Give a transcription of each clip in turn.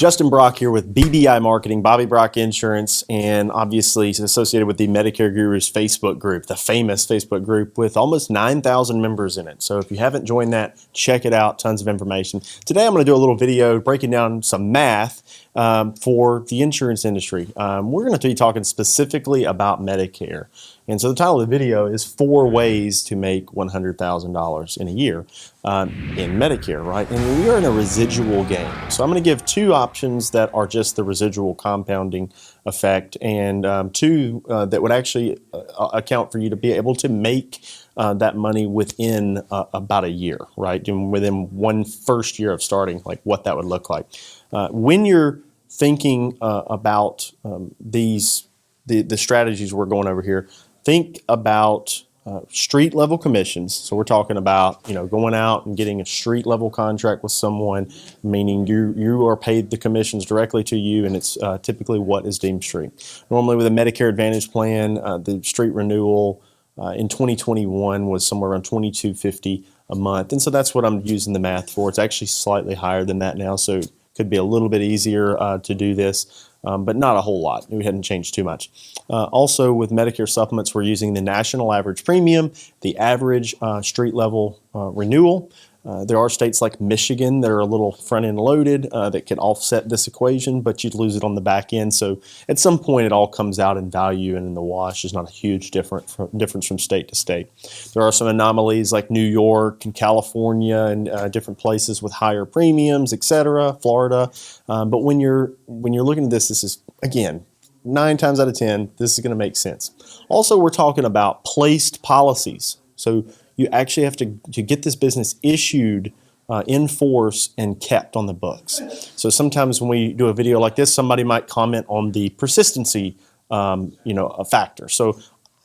Justin Brock here with BBI Marketing, Bobby Brock Insurance, and obviously associated with the Medicare Gurus Facebook group, the famous Facebook group with almost 9,000 members in it. So if you haven't joined that, check it out. Tons of information. Today I'm going to do a little video breaking down some math for the insurance industry. We're going to be talking specifically about Medicare. And so the title of the video is 4 ways to make $100,000 in a year in Medicare, right? And we are in a residual game. So I'm going to give 2 options that are just the residual compounding effect, and 2 that would actually account for you to be able to make that money within about a year, right? And within one first year of starting, like what that would look like. When you're thinking about the strategies we're going over here, think about street level commissions. So we're talking about, going out and getting a street level contract with someone, meaning you are paid the commissions directly to you, and it's typically what is deemed street. Normally with a Medicare Advantage plan, the street renewal in 2021 was somewhere around $22.50 a month, and so that's what I'm using the math for. It's actually slightly higher than that now, so it could be a little bit easier to do this. But not a whole lot. We hadn't changed too much. Also, with Medicare supplements, we're using the national average premium, the average street level renewal. There are states like Michigan that are a little front end loaded that can offset this equation, but you'd lose it on the back end. So at some point, it all comes out in value and in the wash. There's not a huge difference from state to state. There are some anomalies like New York and California and different places with higher premiums, etc., Florida. But when you're looking at this is, again, 9 times out of 10, this is going to make sense. Also, we're talking about placed policies. So you actually have to get this business issued in force and kept on the books. So sometimes when we do a video like this, somebody might comment on the persistency, a factor. So,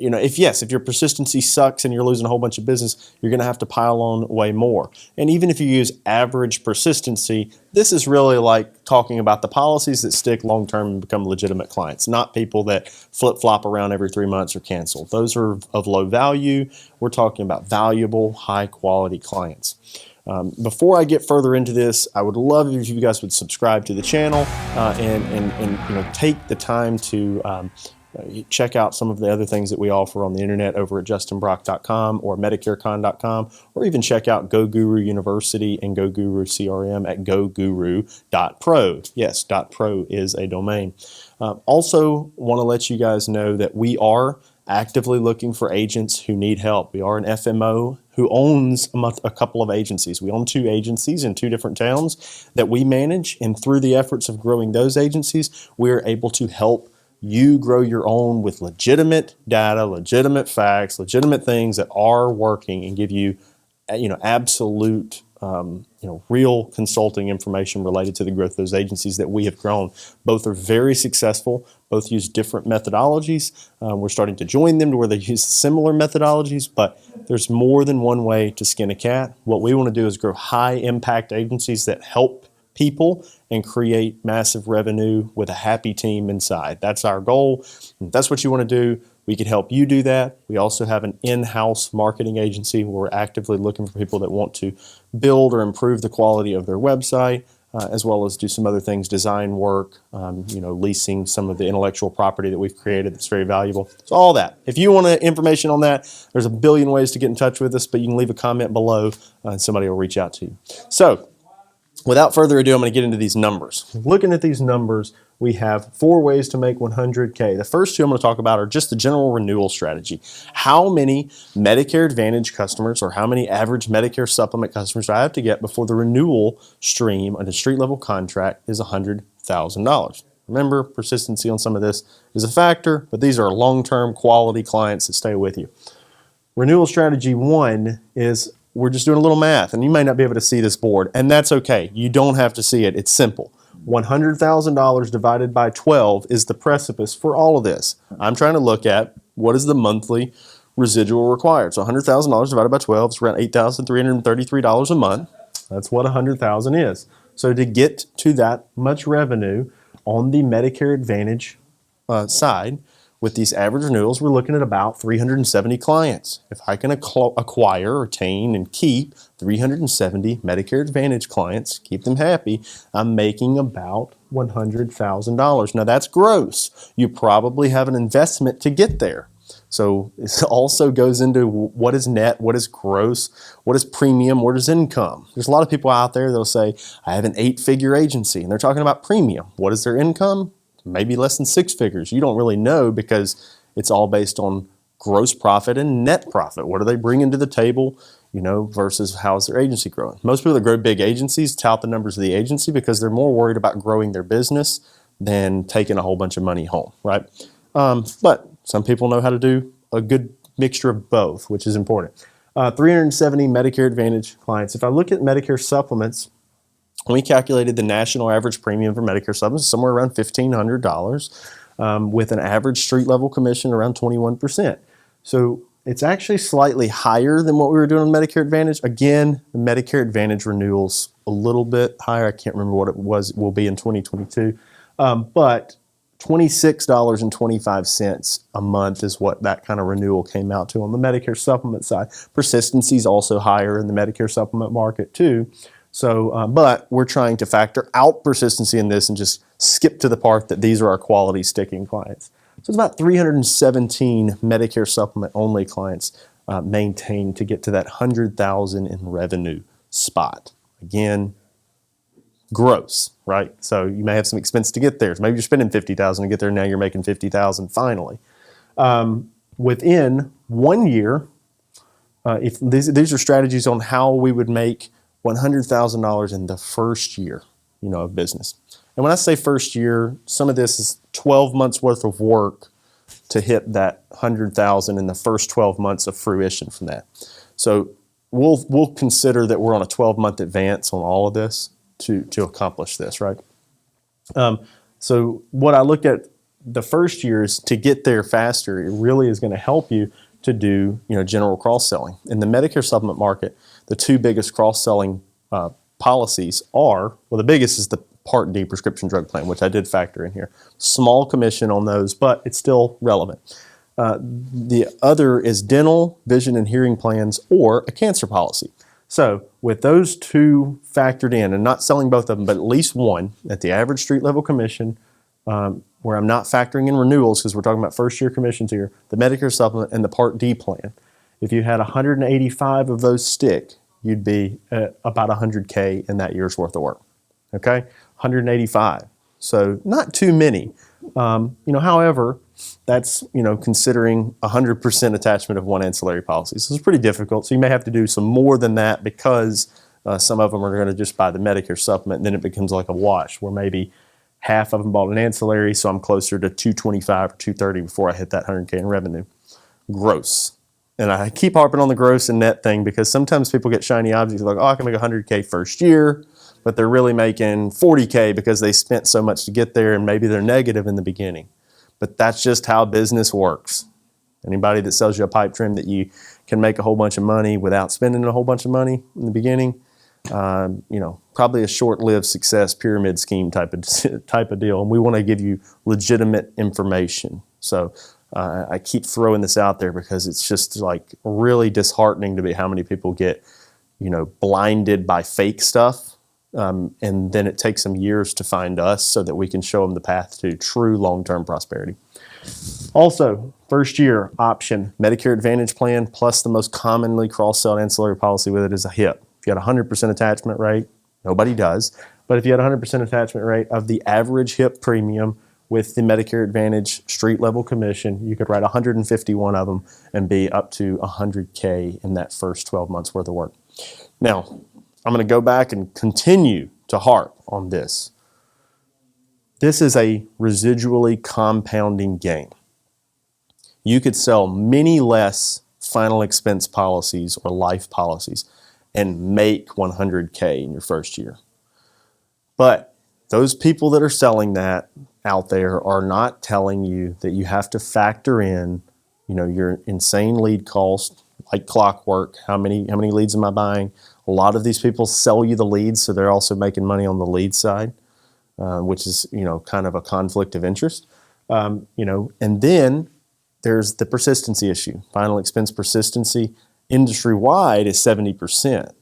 if your persistency sucks and you're losing a whole bunch of business, you're going to have to pile on way more. And even if you use average persistency, this is really like talking about the policies that stick long-term and become legitimate clients, not people that flip-flop around every 3 months or cancel. Those are of low value. We're talking about valuable, high-quality clients. Before I get further into this, I would love if you guys would subscribe to the channel and take the time to check out some of the other things that we offer on the internet over at justinbrock.com or medicarecon.com, or even check out GoGuru University and GoGuru CRM at goguru.pro. Yes, .pro is a domain. Also want to let you guys know that we are actively looking for agents who need help. We are an FMO who owns a couple of agencies. We own 2 agencies in 2 different towns that we manage, and through the efforts of growing those agencies, we're able to help you grow your own with legitimate data, legitimate facts, legitimate things that are working, and give you, absolute, real consulting information related to the growth of those agencies that we have grown. Both are very successful. Both use different methodologies. We're starting to join them to where they use similar methodologies, but there's more than one way to skin a cat. What we want to do is grow high impact agencies that help people and create massive revenue with a happy team inside. That's our goal. If that's what you want to do, we could help you do that. We also have an in-house marketing agency where we're actively looking for people that want to build or improve the quality of their website, as well as do some other things, design work, leasing some of the intellectual property that we've created that's very valuable. So all that. If you want information on that, there's a billion ways to get in touch with us, but you can leave a comment below and somebody will reach out to you. So, without further ado, I'm going to get into these numbers. Looking at these numbers, we have 4 ways to make 100K. The first 2 I'm going to talk about are just the general renewal strategy. How many Medicare Advantage customers or how many average Medicare supplement customers do I have to get before the renewal stream on a street level contract is $100,000? Remember, persistency on some of this is a factor, but these are long-term quality clients that stay with you. Renewal strategy 1 is we're just doing a little math, and you may not be able to see this board, and that's okay. You don't have to see it. It's simple. $100,000 divided by 12 is the precipice for all of this. I'm trying to look at what is the monthly residual required. So $100,000 divided by 12 is around $8,333 a month. That's what $100,000 is. So to get to that much revenue on the Medicare Advantage side, with these average renewals, we're looking at about 370 clients. If I can acquire, retain, and keep 370 Medicare Advantage clients, keep them happy, I'm making about $100,000. Now that's gross. You probably have an investment to get there. So it also goes into what is net, what is gross, what is premium, what is income. There's a lot of people out there that'll say, I have an 8-figure agency, and they're talking about premium. What is their income? Maybe less than 6 figures. You don't really know because it's all based on gross profit and net profit. What are they bringing to the table, versus how is their agency growing? Most people that grow big agencies tout the numbers of the agency because they're more worried about growing their business than taking a whole bunch of money home, right? But some people know how to do a good mixture of both, which is important. 370 Medicare Advantage clients. If I look at Medicare supplements, we calculated the national average premium for Medicare supplements somewhere around $1,500 with an average street level commission around 21%. So it's actually slightly higher than what we were doing on Medicare Advantage. Again, the Medicare Advantage renewals a little bit higher. I can't remember what it will be in 2022. But $26.25 a month is what that kind of renewal came out to on the Medicare supplement side. Persistency is also higher in the Medicare supplement market too. So, but we're trying to factor out persistency in this and just skip to the part that these are our quality sticking clients. So it's about 317 Medicare supplement only clients maintained to get to that 100,000 in revenue spot. Again, gross, right? So you may have some expense to get there. So maybe you're spending $50,000 to get there. Now you're making $50,000 finally. Within 1 year, if these are strategies on how we would make $100,000 in the first year, of business. And when I say first year, some of this is 12 months worth of work to hit that 100,000 in the first 12 months of fruition from that. So we'll consider that we're on a 12-month advance on all of this to accomplish this, right? So what I looked at the first year is to get there faster. It really is going to help you to do, general cross-selling. In the Medicare supplement market, the two biggest cross-selling policies are, well, the biggest is the Part D prescription drug plan, which I did factor in here. Small commission on those, but it's still relevant. The other is dental, vision, and hearing plans or a cancer policy. So with those two factored in, and not selling both of them, but at least one at the average street level commission, where I'm not factoring in renewals because we're talking about first year commissions here, the Medicare supplement and the Part D plan. If you had 185 of those stick, you'd be at about 100K in that year's worth of work. Okay, 185. So not too many. However, that's, considering 100% attachment of one ancillary policy. So it's pretty difficult. So you may have to do some more than that because some of them are going to just buy the Medicare supplement, and then it becomes like a wash where maybe half of them bought an ancillary, so I'm closer to 225 or 230 before I hit that 100K in revenue. Gross. And I keep harping on the gross and net thing because sometimes people get shiny objects like, oh, I can make 100K first year, but they're really making 40K because they spent so much to get there and maybe they're negative in the beginning. But that's just how business works. Anybody that sells you a pipe trim that you can make a whole bunch of money without spending a whole bunch of money in the beginning, probably a short-lived success pyramid scheme type of deal. And we want to give you legitimate information. So I keep throwing this out there because it's just like really disheartening to be how many people get, blinded by fake stuff. And then it takes them years to find us so that we can show them the path to true long-term prosperity. Also, first year option, Medicare Advantage plan, plus the most commonly cross-sell ancillary policy with it is a HIP. If you had 100% attachment rate, nobody does, but if you had 100% attachment rate of the average HIP premium with the Medicare Advantage street level commission, you could write 151 of them and be up to 100K in that first 12 months worth of work. Now, I'm going to go back and continue to harp on this. This is a residually compounding game. You could sell many less final expense policies or life policies and make 100K in your first year. But those people that are selling that out there are not telling you that you have to factor in, your insane lead cost, like clockwork. How many leads am I buying? A lot of these people sell you the leads, so they're also making money on the lead side, which is, kind of a conflict of interest. And then there's the persistency issue. Final expense persistency industry-wide is 70%.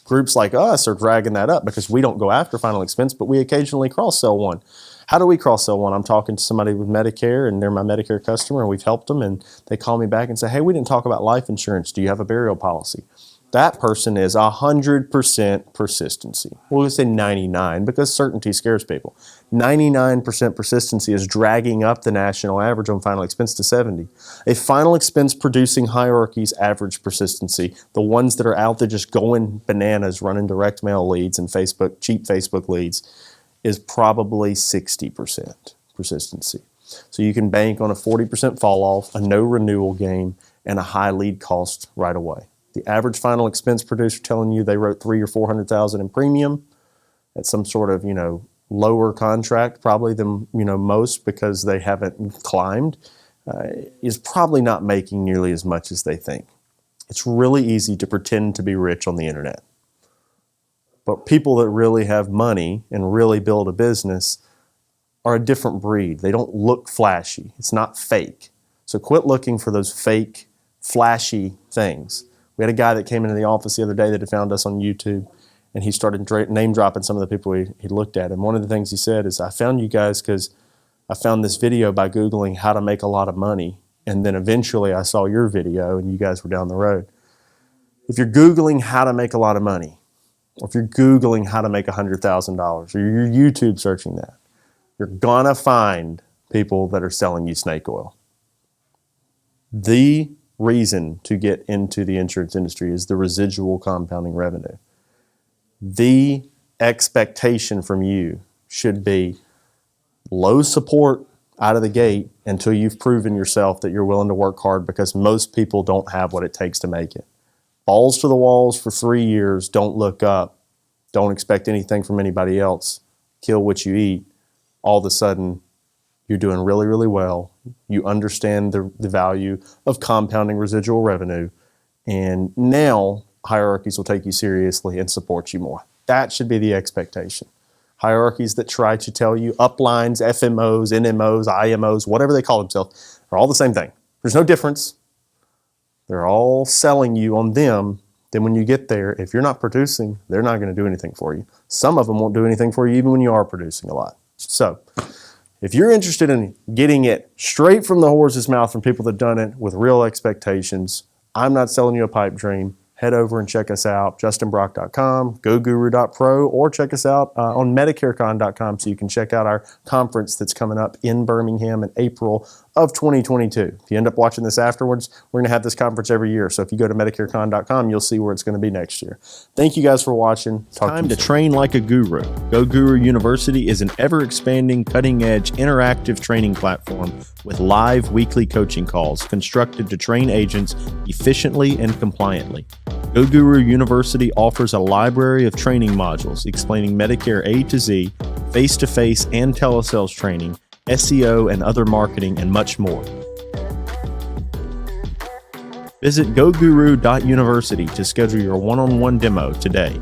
Groups like us are dragging that up because we don't go after final expense, but we occasionally cross-sell one. How do we cross-sell one? I'm talking to somebody with Medicare, and they're my Medicare customer, and we've helped them, and they call me back and say, hey, we didn't talk about life insurance. Do you have a burial policy? That person is 100% persistency. We'll say 99 because certainty scares people. 99% persistency is dragging up the national average on final expense to 70. A final expense producing hierarchy's average persistency, the ones that are out there just going bananas, running direct mail leads and Facebook, cheap Facebook leads, is probably 60% persistency. So you can bank on a 40% fall off, a no renewal game, and a high lead cost right away. The average final expense producer telling you they wrote $300,000 or $400,000 in premium at some sort of, lower contract probably than, most because they haven't climbed, is probably not making nearly as much as they think. It's really easy to pretend to be rich on the internet. But people that really have money and really build a business are a different breed. They don't look flashy. It's not fake. So quit looking for those fake, flashy things. We had a guy that came into the office the other day that had found us on YouTube, and he started name dropping some of the people he looked at. And one of the things he said is, I found you guys because I found this video by Googling how to make a lot of money. And then eventually I saw your video and you guys were down the road. If you're Googling how to make a lot of money, or if you're Googling how to make $100,000, or you're YouTube searching that, you're gonna find people that are selling you snake oil. The reason to get into the insurance industry is the residual compounding revenue. The expectation from you should be low support out of the gate until you've proven yourself that you're willing to work hard, because most people don't have what it takes to make it. Balls to the walls for 3 years, don't look up, don't expect anything from anybody else, kill what you eat. All of a sudden, you're doing really, really well. You understand the value of compounding residual revenue, and now hierarchies will take you seriously and support you more. That should be the expectation. Hierarchies that try to tell you uplines, FMOs, NMOs, IMOs, whatever they call themselves, are all the same thing. There's no difference. They're all selling you on them. Then when you get there, if you're not producing, they're not going to do anything for you. Some of them won't do anything for you even when you are producing a lot. So if you're interested in getting it straight from the horse's mouth from people that have done it with real expectations, I'm not selling you a pipe dream. Head over and check us out, justinbrock.com, goguru.pro, or check us out on medicarecon.com so you can check out our conference that's coming up in Birmingham in April of 2022. If you end up watching this afterwards, we're going to have this conference every year. So if you go to medicarecon.com, you'll see where it's going to be next year. Thank you guys for watching. Time to train like a guru. GoGuru University is an ever-expanding, cutting-edge, interactive training platform with live weekly coaching calls constructed to train agents efficiently and compliantly. GoGuru University offers a library of training modules explaining Medicare A to Z, face-to-face and telesales training, SEO and other marketing, and much more. Visit goguru.university to schedule your one-on-one demo today.